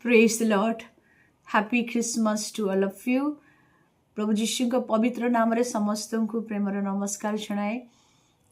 Praise the Lord. Happy Christmas to all of you. प्रभु जीशु को पवित्र नाम रे समस्त को प्रेमर नमस्कार जनाए।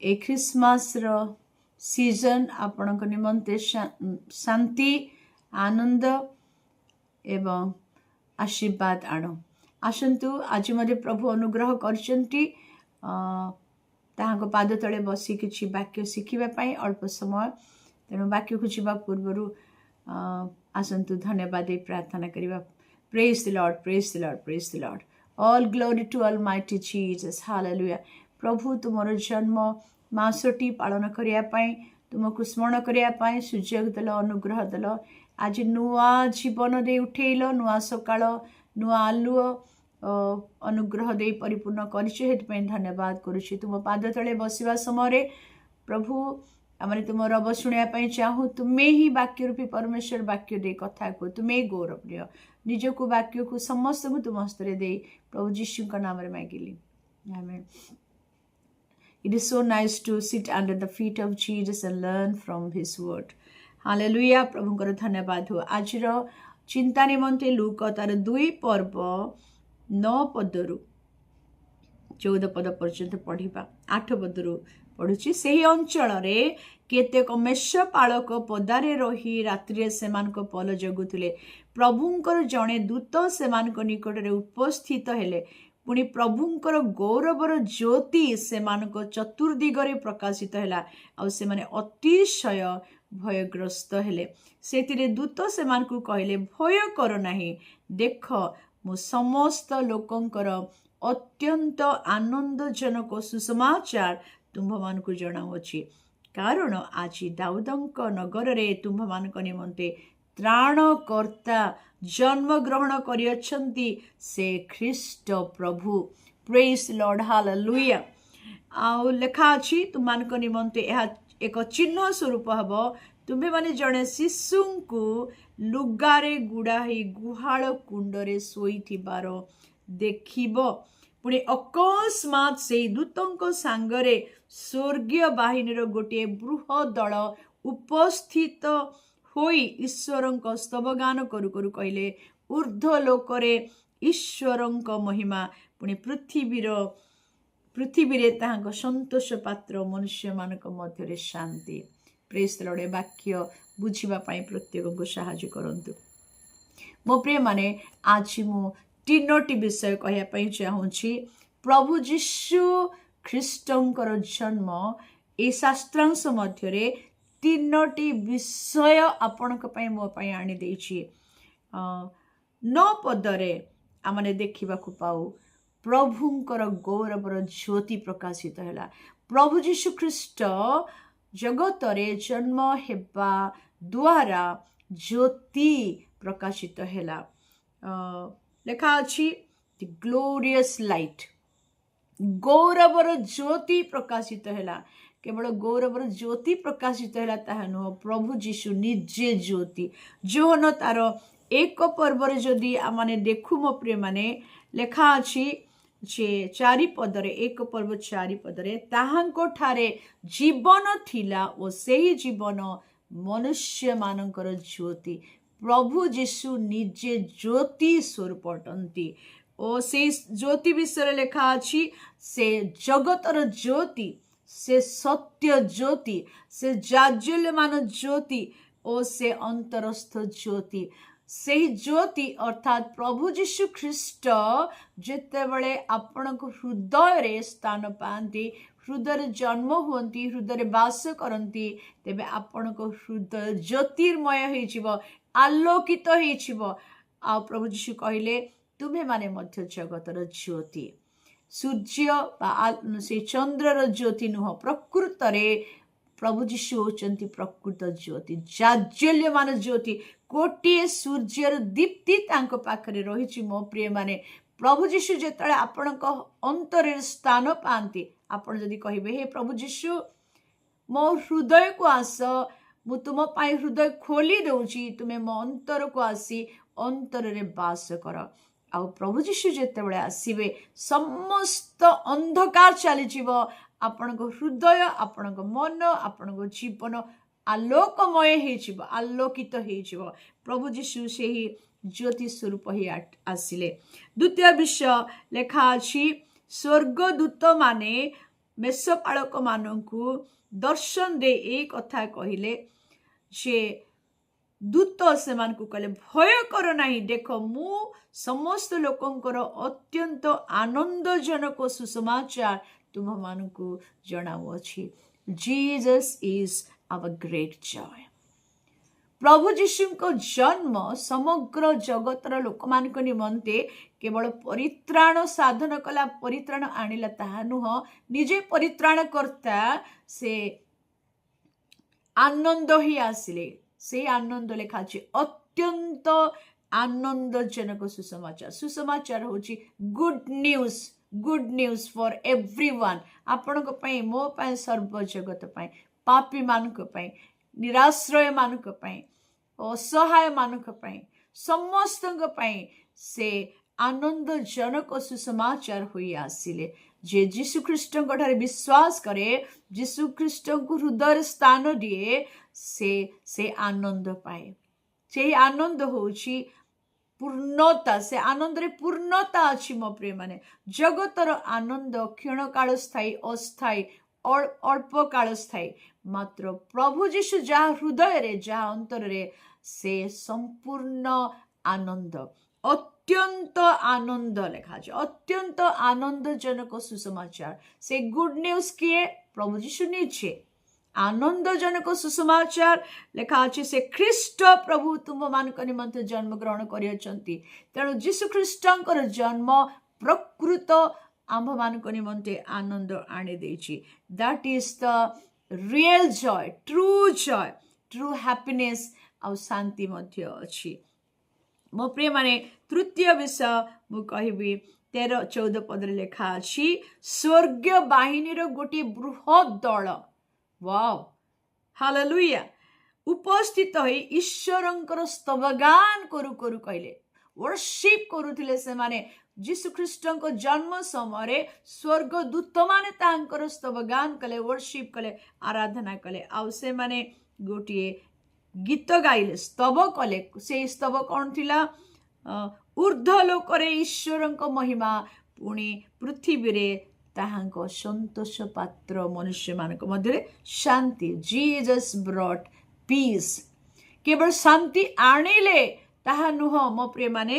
ए क्रिसमस रो सीजन आपण को निमंते शांति आनंद एवं आशीर्वाद आनो। आसंतु आज मधे प्रभु अनुग्रह करचंती ताहाको पाद तले बसी किछि वाक्य शिखिबा पई अल्प समय तेणु वाक्य को जीवा पूर्वरु आसंतु धन्यवाद दे प्रार्थना करिबा। Praise the lord, praise the lord, praise the lord. All glory to almighty Jesus, hallelujah. प्रभु तुमर जन्म मासटी पालन करिया पई तुमको स्मरण करिया पई सुजोग दल अनुग्रह दल। आज नुआ जीवन दे उठेइलो, नुआ सकाळ नुआ आलुओ अनुग्रह दे परिपूर्ण करिछे, हेत पई धन्यवाद करूछि। तुम पाद तले बसिबा समय प्रभु आमने तुम रब शुणा चाहूँ। तुम्हें ही वाक्य रूपी परमेश्वर वाक्य दे कथा को तुम्हें गौरव दिय निज को वाक्य को समस्त को तुम हस्ते दे प्रभु जीशु नाम रे मांगिली, आमेन। It is so nice to sit under the feet of Jesus and learn from his word. Hallelujah. प्रभु को धन्यवाद हो। आज चिंता निमंते लूक तार 2 पर्व 9 पदरु 14 पद पर्यंत पढ़िबा। 8 पदरु पढ़ुची। से अंचल केतेक मेषपालक पदारे रही रात्रि सेमानक पल जगुथिले। प्रभुंकर जड़े दूत सेमानक निकट रे उपस्थित हेले। पुणी प्रभुंकर गौरवर ज्योति सेमानक चतुर्दिगरे प्रकाशित हैला। आ से माने अतिशय भयग्रस्त हेले। सेतिरे दूत सेमानकु कहले, भय कर नाही, देख मु समस्त लोकंकर अत्यंत आनंदजनक सुसमाचार तुम्भ मानकु जणाउछि। कारण आज दाऊदंक नगर रे तुम्भ मानक निमंते त्राणकर्ता जन्म ग्रहण करियछंती, से ख्रीष्ट प्रभु। Praise lord, hallelujah. आ लेखा अछि तुमानक निमंते एहा एक चिन्ह स्वरूप हबो। तुम्हे माने जणे शिशुंकु लुगारे गुड़ाही गुहाळ कुंडरे सोईथिबार देखिबो। पुणी अकस्मात से दूतंक सांगरे स्वर्गीय बाहिनीर गोटे बृहद दल उपस्थित होई ईश्वरंक स्तवगान करू करू कहले, ऊर्ध्व लोकरे ईश्वरंक महिमा, पुणी पृथ्वी ताहांक संतोष पात्र मनुष्य मानक मध्य शांति। Praise the lord. वाक्य बुझिबा पई प्रत्येक को सहायता करंतु। मो प्रिय माने आज मु 3टी विषय कहया पई चाहूँगी। प्रभु जीशु ख्रीष्टंकर जन्म ए शास्त्रांश मध्य 3टी विषय आपणक पई मो पई आनी देछि। 9 पदरे आमने देखिबा को पाऊ प्रभुंकर गौरवर ज्योति प्रकाशित हैला। प्रभु जीशु ख्रीष्ट जगत रे जन्म हेबा द्वारा ज्योति प्रकाशित हैला। लेखा अछि द ग्लोरियस लाइट, गौरवर ज्योति प्रकाशित हैला। केवल गौरवर ज्योति प्रकाशित हैला ताहा नुह, प्रभु जीशु निजे ज्योति। जोहन तार 1 पर्व जदि आमाने देखु मो प्रिय माने लेखा अछि जे 4 पदरे 1 पर्व 4 पदरे ताहांको ठारे जीवन थिला ओ सेही जीवन मनुष्य मानकर ज्योति। प्रभु जीशु निजे ज्योति स्वरूप अटंती। ओ से ज्योति विषय लेखा अछि, से जगतर ज्योति, से सत्य ज्योति, से जाज्वल्यमान ज्योति ओ से अंतरस्थ ज्योति। सही ज्योति अर्थात प्रभु जीशु ख्रीष्ट जेतेबेले आपणक हृदय रे स्थान पाती, हृदय जन्म हुंती, हृदय वास करती, तेबे आपणक हृदय ज्योतिर्मय होइछिबो, आलोकित होइछिबो। आ प्रभु जीशु कहले, तुम्हें माने मध्य जगतर ज्योति। सूर्य बा से चंद्रर ज्योति नुह, प्रकृत रे प्रभु जीशु होचंती प्रकृत ज्योति, जाज्वल्यमान ज्योति। कोटिए सूर्यर दीप्ति तांको पाखरे रहिछि। मो प्रिय माने प्रभु जीशु जेतळे आपणक अंतरे स्थान पांती, आपण जदि कहिबे, हे प्रभु जीशु मो हृदय को आस, मु तुम पाई हृदय खोली दउछि, तुमे मो अंतर को आसी अंतर रे वास कर। आ प्रभु जीशु जेतेबेले आसीबे समस्त अंधकार चली जीव, आपणक हृदय, आपणक मन, आपणक जीवन ଆଲୋକମୟ ହେଇଯିବ, ଆଲୋକିତ ହେଇଯିବ। ପ୍ରଭୁ ଯୀଶୁ ସେହି ଜ୍ୟୋତି ସ୍ୱରୂପ ହିଁ ଆସିଲେ। ଦ୍ୱିତୀୟ ବିଷୟ ଲେଖା ଅଛି, ସ୍ୱର୍ଗଦୂତ ମାନେ ମେଷପାଳକ ମାନଙ୍କୁ ଦର୍ଶନ ଦେଇ ଏଇ କଥା କହିଲେ ଯେ ଦୂତ ସେମାନଙ୍କୁ କହିଲେ, ଭୟ କର ନାହିଁ, ଦେଖ ମୁଁ ସମସ୍ତ ଲୋକଙ୍କର ଅତ୍ୟନ୍ତ ଆନନ୍ଦଜନକ ସୁସମାଚାର ତୁମମାନଙ୍କୁ ଜଣାଉଅଛି। ଜିଜସ୍ ଇଜ୍ ଆୱାର ଗ୍ରେଟ୍ ଜୟ। ପ୍ରଭୁ ଯୀଶୁଙ୍କ ଜନ୍ମ ସମଗ୍ର ଜଗତର ଲୋକମାନଙ୍କ ନିମନ୍ତେ କେବଳ ପରିତ୍ରାଣ ସାଧନ କଲା, ପରିତ୍ରାଣ ଆଣିଲା ତାହା ନୁହଁ, ନିଜେ ପରିତ୍ରାଣ କର୍ତ୍ତା ସେ ଆନନ୍ଦ ହିଁ ଆସିଲେ। সেই ଆନନ୍ଦ ଲେଖା ଅଛି ଅତ୍ୟନ୍ତ ଆନନ୍ଦଜନକ ସୁସମାଚାର। ସୁସମାଚାର ହେଉଛି good news, good news for everyone. ଆପଣଙ୍କ ପାଇଁ, ମୋ ପାଇଁ, ସର୍ବଜଗତ ପାଇଁ, ପାପୀ ମାନଙ୍କ ପାଇଁ, ନିରାଶ୍ରୟ ମାନଙ୍କ ପାଇଁ, ଅସହାୟ ମାନଙ୍କ ପାଇଁ, ସମସ୍ତଙ୍କ ପାଇଁ ସେ ଆନନ୍ଦଜନକ ସୁସମାଚାର ହୋଇ ଆସିଲେ। ଯେ ଯୀଶୁ ଖ୍ରୀଷ୍ଟଙ୍କ ଠାରେ ବିଶ୍ୱାସ କରେ, ଯୀଶୁ ଖ୍ରୀଷ୍ଟଙ୍କୁ ହୃଦୟରେ ସ୍ଥାନ ଦିଏ, ସେ ଆନନ୍ଦ ପାଏ। ସେହି ଆନନ୍ଦ ହେଉଛି ପୂର୍ଣ୍ଣତା। ସେ ଆନନ୍ଦରେ ପୂର୍ଣ୍ଣତା ଅଛି ମୋ ପ୍ରିୟ ମାନେ। ଜଗତର ଆନନ୍ଦ କ୍ଷଣକାଳ ସ୍ଥାୟୀ, ଅସ୍ଥାୟୀ, ଅଳ୍ପ କାଳ ସ୍ଥାୟୀ। ମାତ୍ର ପ୍ରଭୁ ଯୀଶୁ ଯାହା ହୃଦୟରେ, ଯାହା ଅନ୍ତରରେ, ସେ ସମ୍ପୂର୍ଣ୍ଣ ଆନନ୍ଦ, ଅତ୍ୟନ୍ତ ଆନନ୍ଦ ଲେଖା ଅଛି, ଅତ୍ୟନ୍ତ ଆନନ୍ଦଜନକ ସୁସମାଚାର। ସେ ଗୁଡ୍ ନ୍ୟୁଜ୍ କିଏ? ପ୍ରଭୁ ଯୀଶୁ ନିଜେ। ଆନନ୍ଦଜନକ ସୁସମାଚାର ଲେଖା ଅଛି, ସେ ଖ୍ରୀଷ୍ଟ ପ୍ରଭୁ ତୁମମାନଙ୍କ ନିମନ୍ତେ ଜନ୍ମଗ୍ରହଣ କରିଅଛନ୍ତି। ତେଣୁ ଯୀଶୁ ଖ୍ରୀଷ୍ଟଙ୍କର ଜନ୍ମ ପ୍ରକୃତ ଆମ୍ଭମାନଙ୍କ ନିମନ୍ତେ ଆନନ୍ଦ ଆଣିଦେଇଛି। That is the real joy, true happiness ଆଉ ଶାନ୍ତି ମଧ୍ୟ ଅଛି। ମୋ ପ୍ରିୟ ମାନେ, ତୃତୀୟ ବିଷୟ ମୁଁ କହିବି, 13-14 ପଦରେ ଲେଖା ଅଛି, ସ୍ୱର୍ଗୀୟ ବାହିନୀର ଗୋଟିଏ ବୃହତ୍ ଦଳ, ୱାଓ ହାଲେଲୁୟା, ଉପସ୍ଥିତ ହୋଇ ଈଶ୍ୱରଙ୍କର ସ୍ତବଗାନ କରୁ କରୁ କହିଲେ, ୱର୍ସିପ୍ କରୁଥିଲେ ସେମାନେ। ଯୀଶୁ ଖ୍ରୀଷ୍ଟଙ୍କ ଜନ୍ମ ସମୟରେ ସ୍ୱର୍ଗଦୂତମାନେ ତାଙ୍କର ସ୍ତବଗାନ କଲେ, ୱର୍ସିପ୍ କଲେ, ଆରାଧନା କଲେ। ଆଉ ସେମାନେ ଗୋଟିଏ ଗୀତ ଗାଇଲେ, ସ୍ତବ କଲେ। ସେଇ ସ୍ତବ କ'ଣ ଥିଲା? ଊର୍ଦ୍ଧ୍ୱ ଲୋକରେ ଈଶ୍ୱରଙ୍କ ମହିମା, ପୁଣି ପୃଥିବୀରେ ତାହାଙ୍କ ସନ୍ତୋଷ ପାତ୍ର ମନୁଷ୍ୟମାନଙ୍କ ମଧ୍ୟରେ ଶାନ୍ତି। ଜିଜସ୍ ବ୍ରଟ୍ ପିସ୍। କେବଳ ଶାନ୍ତି ଆଣିଲେ ତାହା ନୁହଁ ମୋ ପ୍ରିୟ ମାନେ,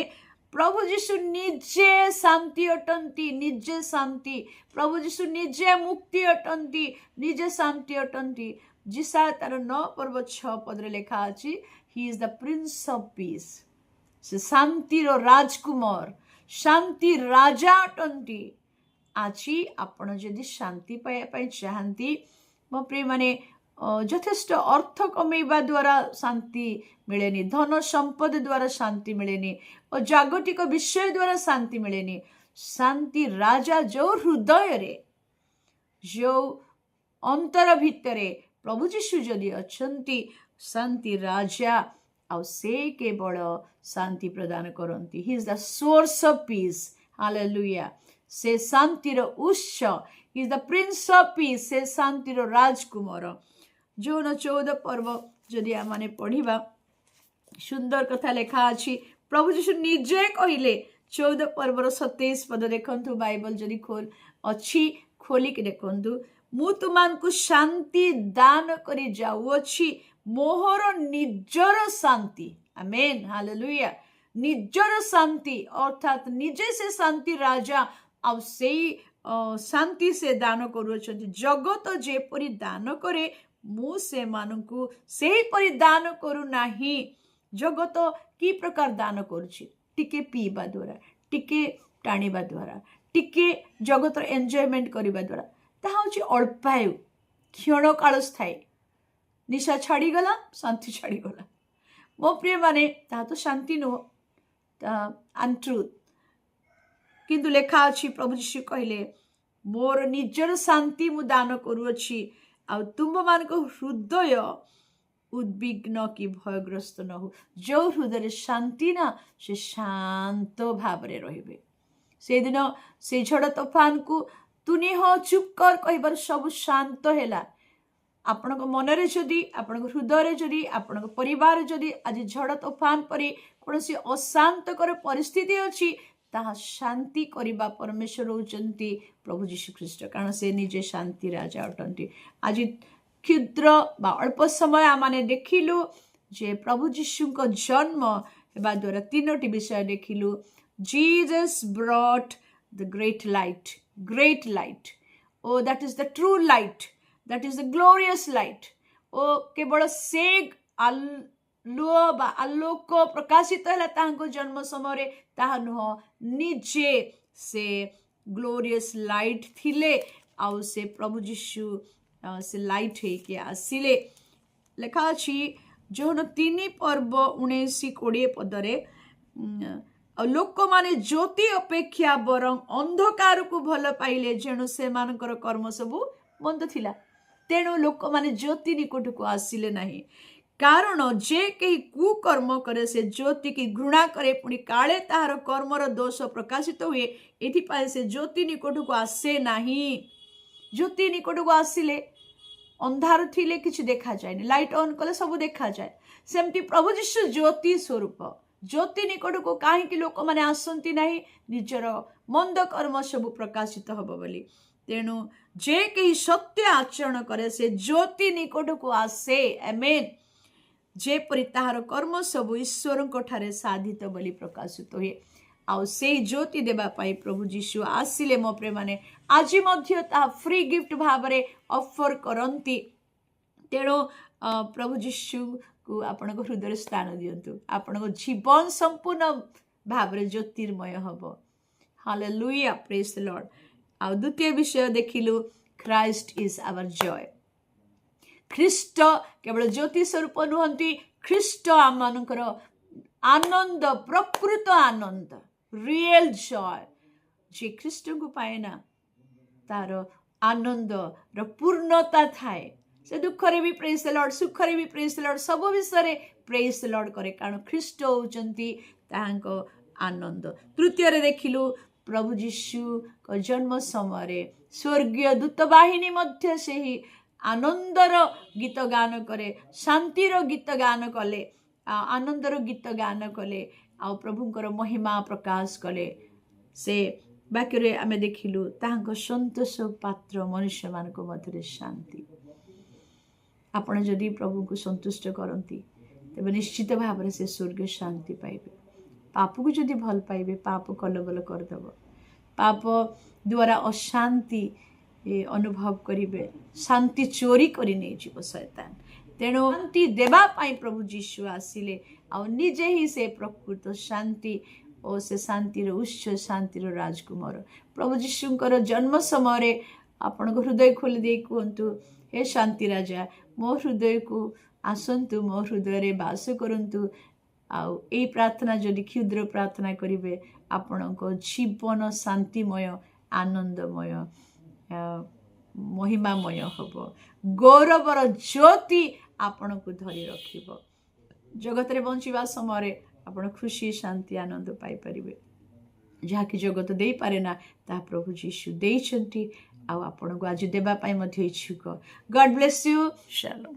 ପ୍ରଭୁ ଯୀଶୁ ନିଜେ ଶାନ୍ତି ଅଟନ୍ତି, ନିଜେ ଶାନ୍ତି। ପ୍ରଭୁ ଯୀଶୁ ନିଜେ ମୁକ୍ତି ଅଟନ୍ତି, ନିଜେ ଶାନ୍ତି ଅଟନ୍ତି। ଯିଶାୟା 9:6 ଲେଖା ଅଛି, he is the prince of piece. ସେ ଶାନ୍ତିର ରାଜକୁମାର, ଶାନ୍ତି ରାଜା ଅଟନ୍ତି। ଆଜି ଆପଣ ଯଦି ଶାନ୍ତି ପାଇବା ପାଇଁ ଚାହାନ୍ତି ମୋ ପ୍ରିୟ ମାନେ, ଯଥେଷ୍ଟ ଅର୍ଥ କମେଇବା ଦ୍ୱାରା ଶାନ୍ତି ମିଳେନି, ଧନ ସମ୍ପଦ ଦ୍ୱାରା ଶାନ୍ତି ମିଳେନି, ଓ ଜାଗତିକ ବିଷୟ ଦ୍ୱାରା ଶାନ୍ତି ମିଳେନି। ଶାନ୍ତି ରାଜା ଯୋଉ ହୃଦୟରେ, ଯୋଉ ଅନ୍ତର ଭିତରେ ପ୍ରଭୁ ଯୀଶୁ ଯଦି ଅଛନ୍ତି, ଶାନ୍ତି ରାଜା, ଆଉ ସେ କେବଳ ଶାନ୍ତି ପ୍ରଦାନ କରନ୍ତି। He is the source of piece. Hallelujah. ସେ ଶାନ୍ତିର ଉତ୍ସ। He is the prince of piece. ସେ ଶାନ୍ତିର ରାଜକୁମାର। ଜୁନ 14 ପର୍ବ ଯଦି ଆମେ ପଢିବା, ସୁନ୍ଦର କଥା ଲେଖା ଅଛି। ପ୍ରଭୁ ଯୀଶୁ ନିଜେ କହିଲେ, 14 ପର୍ବର 27 ପଦ ଦେଖନ୍ତୁ, ବାଇବଲ ଯଦି ଅଛି ଖୋଲିକି ଦେଖନ୍ତୁ, ମୁଁ ତୁମମାନଙ୍କୁ ଶାନ୍ତି ଦାନ କରି ଯାଉଅଛି, ମୋହର ନିଜର ଶାନ୍ତି। ଆମେନ୍, ହାଲେଲୁୟା। ନିଜର ଶାନ୍ତି ଅର୍ଥାତ୍ ନିଜେ ସେ ଶାନ୍ତି ରାଜା, ଆଉ ସେଇ ଶାନ୍ତି ସେ ଦାନ କରୁଅଛନ୍ତି। ଜଗତ ଯେପରି ଦାନ କରେ, ମୁଁ ସେମାନଙ୍କୁ ସେହିପରି ଦାନ କରୁନାହିଁ। ଜଗତ କି ପ୍ରକାର ଦାନ କରୁଛି? ଟିକେ ପିଇବା ଦ୍ୱାରା, ଟିକେ ଟାଣିବା ଦ୍ୱାରା, ଟିକେ ଜଗତର ଏନ୍ଜୟମେଣ୍ଟ କରିବା ଦ୍ୱାରା। ତାହା ହେଉଛି ଅଳ୍ପାୟୁ, କ୍ଷଣକାଳ ସ୍ଥାୟୀ। ନିଶା ଛାଡ଼ିଗଲା, ଶାନ୍ତି ଛାଡ଼ିଗଲା। ମୋ ପ୍ରିୟ ମାନେ, ତାହା ତ ଶାନ୍ତି ନୁହଁ, ତାହା ଅନଟ୍ରୁଥ୍। କିନ୍ତୁ ଲେଖା ଅଛି, ପ୍ରଭୁ ଯୀଶୁ କହିଲେ, ମୋର ନିଜର ଶାନ୍ତି ମୁଁ ଦାନ କରୁଅଛି, ଆଉ ତୁମମାନଙ୍କ ହୃଦୟ ଉଦ୍ବିଗ୍ନ କି ଭୟଗ୍ରସ୍ତ ନ ହଉ। ଯୋଉ ହୃଦୟରେ ଶାନ୍ତି ନା, ସେ ଶାନ୍ତ ଭାବରେ ରହିବେ। ସେଦିନ ସେ ଝଡ଼ ତୋଫାନକୁ ତୁନି ହଁ ଚୁପ୍ କର କହିବାରୁ ସବୁ ଶାନ୍ତ ହେଲା। आपण मनरे जदि आपण हृदय जदि आपण परिवार जदि आज झड़ तोफान परी कौन सी अशांतकर परिस्थिति अच्छी ताहा शांति करवा परमेश्वर होचंती प्रभु जीशु ख्रीष्ट कारण से निजे शांति राजा अटंती। आज क्षुद्र बा अल्प समय आमाने देखिलु जे प्रभु जीशु को जन्म हेबा द्वारा तीनोटी विषय देखिलु। Jesus brought the great light ओ that is the true light, that is the glorious light. ओ केवल से आलुओ बा आलोक प्रकाशित है तांको जन्म समय ताहा नुह निजे से ग्लोरियस लाइट थिले आउ से प्रभु जीशु से लाइट है कि आसिले। लेखा अछि जोन 3 पर्व 19-20 पदरे लोक माने ज्योति अपेक्षा बरं अंधकार को भल पाइले जेणु से मानकर कर्म सबु मंद थिला। तेणु लोक माने ज्योति निकट को आसिले नहीं कारण जे कहीं कुकर्म करे से ज्योति की घृणा करे पुणी काले ताहार कर्मर दोष प्रकाशित हुए एथिपाई से ज्योति निकट को आसे नहीं। ज्योति निकट को आसिले अंधार थिले किछि देखा जाए, लाइट ऑन कले सब देखा जाए। सेमती प्रभु जीशु ज्योति स्वरूप ज्योति निकट को कहीं लोक मैंने आसती ना निजर मंद कर्म सब प्रकाशित हम बोली। तेणु जे कहीं सत्य आचरण करे से ज्योति निकट को आसे। आमेन। जेपरि ताहार कर्म सब ईश्वर ठारे साधित बोली प्रकाशित हुए आउ से ज्योति देवा पाई प्रभु जीशु आसिले। मो प्रिय माने आज मध्य ता फ्री गिफ्ट भाव में ऑफर करंती। तेणु प्रभु जीशु को आपण हृदय स्थान दियंतु, आपण जीवन संपूर्ण भाव में ज्योतिर्मय हम। Hallelujah, praise the lord. आ द्वितीय विषय देखिलु क्राइस्ट इज आवर जॉय। ख्रीष्ट केवल ज्योति स्वरूप नुहंती, ख्रीष्ट आम मानकर आनंद, प्रकृत आनंद, रियल जॉय जे ख्रीष्ट को पाए ना तार आनंद र पूर्णता थाए। से दुख रे भी प्रेज द लॉर्ड, सुख रे भी प्रेज द लॉर्ड, सब विषय प्रेज द लॉर्ड करे कारण ख्रीष्ट होचंती ताहांको आनंद। तृतीय रे देखिलु प्रभु जीशु को जन्म समय स्वर्गीय दूत बाहिनी मध्य से ही आनंदर गीत गान करे, शांतिर गीत गान कले, आनंदर गीत गान कले आ प्रभुंकर महिमा प्रकाश कले। से बाक्य आमे देखिलु ताहांको संतोष पात्र मनुष्य मानक मध्य शांति। आपण जदि प्रभु को संतुष्ट करती तेबे निश्चित भाव में से स्वर्ग शांति पाइबे। पाप को जदि भल पाइबे पाप कलबल करदेव, पाप द्वारा अशांति अनुभव करिवे, शांति चोरी करि नै जीव शैतान। तेणु शांति देवा पाई प्रभु जीशु आसिले आ निजे ही से प्रकृत शांति और से शांतिर उच्च शांतिर राजकुमार। प्रभु जीशुंकर जन्म समय आपण हृदय खोली दे कहतु, हे शांति राजा मो हृदय को आसतु, मो हृदय रे बास करंतु। आउ ए प्रार्थना जदि क्षुद्र प्रार्थना करिवे आपण जीवन शांतिमय, आनंदमय, महिमामय हब। गौरवर ज्योति आपण को धरी रखिब। जगत रे बंचिबा समय आपण खुशी, शांति, आनंद पाई परिबे। जहा कि जगत दे पारे ना ता प्रभु जीशु देइछंती आ आपण को आज देबा पाई मध्य इच्छुक। God bless you. शालोम।